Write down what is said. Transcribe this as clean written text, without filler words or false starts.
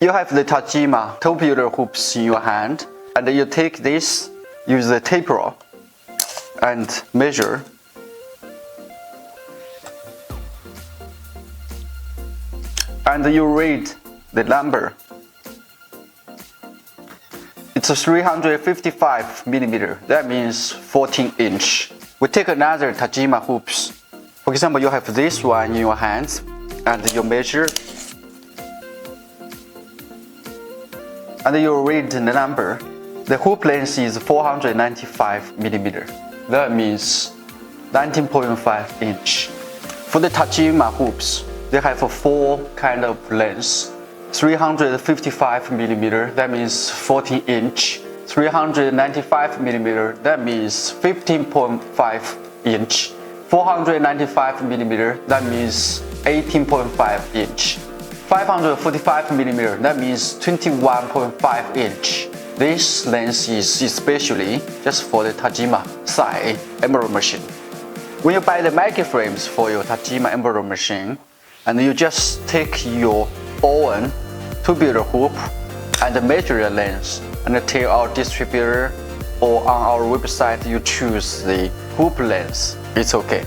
You have the Tajima tubular hoops in your hand, and you take this, use the taper and measure. And you read the number. It's a 355 millimeter. That means 14 inch. We take another Tajima hoops. For example, you have this one in your hands, and you measure, and you read the number. The hoop length is 495 millimeter. That means 19.5 inch. For the Tajima hoops, they have 4 kind of lengths. 355 millimeter, that means 14 inch. 395 millimeter, that means 15.5 inch. 495 millimeter, that means 18.5 inch. 545 millimeter, that means 21.5 inch. This length is especially just for the Tajima side embroidery machine. When you buy the MaggieFrames for your Tajima embroidery machine, and you just take your own tubular hoop and measure the length, and tell our distributor or on our website you choose the hoop length. It's okay.